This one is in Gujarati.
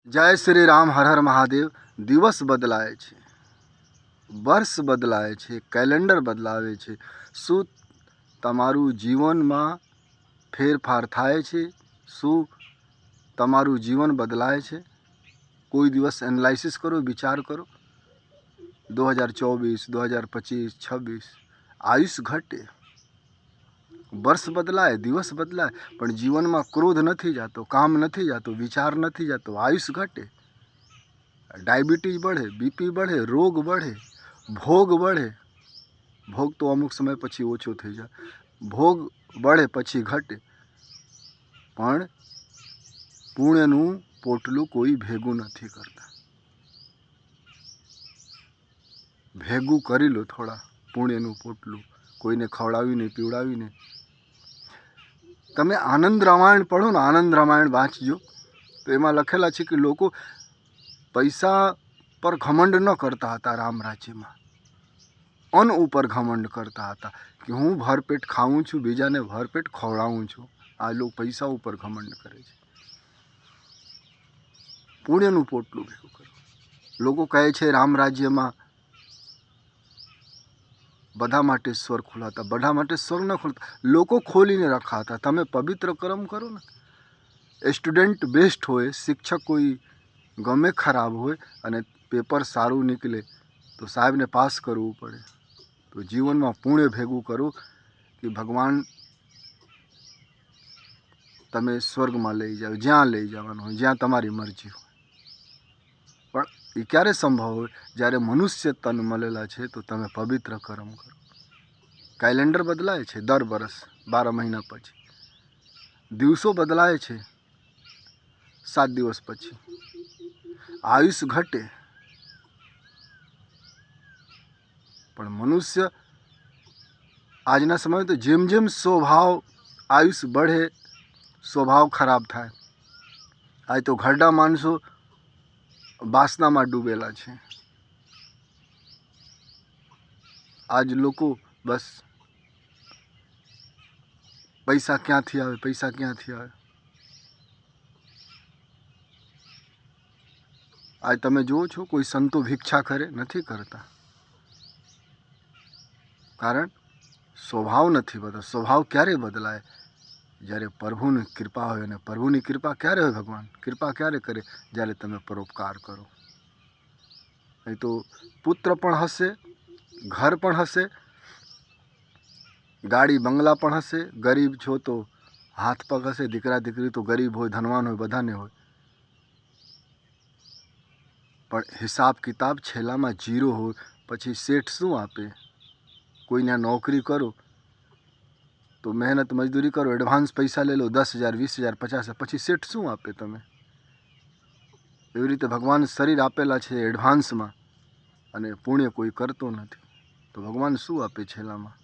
જય શ્રી રામ, હર હર મહાદેવ. દિવસ બદલાય છે, વર્ષ બદલાય છે, કેલેન્ડર બદલાવે છે. શું તમારું જીવનમાં ફેરફાર થાય છે? શું તમારું જીવન બદલાય છે? કોઈ દિવસ એનાલિસિસ કરો, વિચાર કરો. 2024, 2025, 26 આયુષ ઘટે, વર્ષ બદલાય, દિવસ બદલાય, પણ જીવનમાં ક્રોધ નથી જતો, કામ નથી જતો, વિચાર નથી જતો, આયુષ ઘટે, ડાયાબિટીસ बढ़े, બીપી बढ़े, રોગ बढ़े, ભોગ बढ़े. ભોગ તો અમુક સમય પછી ઓછો થઈ જાય, ભોગ बढ़े પછી ઘટે, પણ પુણ્યનું પોટલું કોઈ ભેગું નથી કરતા. ભેગું કરી લો થોડા પુણ્યનું પોટલું, કોઈને ખવડાવીને પીવડાવીને. તમે આનંદ રામાયણ પઢો ને, આનંદ રામાયણ વાંચજો, તો એમાં લખેલા છે કે લોકો પૈસા પર ઘમંડ ન કરતા હતા રામ રાજ્યમાં, અન્ન ઉપર ઘમંડ કરતા હતા કે હું ભરપેટ ખાઉં છું, બીજાને ભરપેટ ખવડાવું છું. આ લોકો પૈસા ઉપર ઘમંડ કરે છે. પુણ્યનું પોટલું ભેગું કરો. લોકો કહે છે રામ રાજ્યમાં બધા માટે સ્વર ખુલ્લા હતા. બધા માટે સ્વર ન ખુલતા, લોકો ખોલીને રખા હતા. તમે પવિત્ર કર્મ કરો ને. સ્ટુડન્ટ બેસ્ટ હોય, શિક્ષક કોઈ ગમે ખરાબ હોય અને પેપર સારું નીકળે તો સાહેબને પાસ કરવું પડે. તો જીવનમાં પુણ્ય ભેગું કરો કે ભગવાન તમે સ્વર્ગમાં લઈ જાઓ, જ્યાં લઈ જવાનું હોય, જ્યાં તમારી મરજી હોય. પણ એ ક્યારે સંભવ હોય? જ્યારે મનુષ્ય તન મળેલા છે તો તમે પવિત્ર કર્મ કરો. કેલેન્ડર બદલાય છે દર વર્ષ 12 મહિના પછી, દિવસો બદલાય છે 7 દિવસ પછી, આયુષ ઘટે, પણ મનુષ્ય આજના સમયે તો જેમ જેમ સ્વભાવ આયુષ बढ़े સ્વભાવ ખરાબ થાય. આજ તો ઘરડા માણસો વાસનામાં ડૂબેલા છે. આજ લોકો બસ પૈસા ક્યાંથી આવે, પૈસા ક્યાંથી આવે. આજ તમે જુઓ છો કોઈ સંતો ભિક્ષા કરે? નથી કરતા. કારણ સ્વભાવ નથી બદલતો. સ્વભાવ ક્યારે બદલાય? જ્યારે પ્રભુની કૃપા હોય. અને પ્રભુની કૃપા ક્યારે હોય? ભગવાન કૃપા ક્યારે કરે? જ્યારે તમે પરોપકાર કરો. નહીં તો પુત્ર પણ હશે, ઘર પણ હશે, ગાડી બંગલા પણ હશે, ગરીબ છો તો હાથ પગ હશે, દીકરા દીકરી તો ગરીબ હોય, ધનવાન હોય, બધાને હોય, પણ હિસાબ કિતાબ છેલ્લામાં જીરો હોય. પછી શેઠ શું આપે? કોઈને નોકરી કરો તો મહેનત મજદૂરી કરો, એડવાન્સ પૈસા લઈ લો, 10,000, 20,000, 50,000, પછી શેઠ શું આપે તમે? એવી રીતે ભગવાન શરીર આપેલા છે એડવાન્સમાં, અને પુણ્ય કોઈ કરતો નથી તો ભગવાન શું આપે છેલ્લામાં?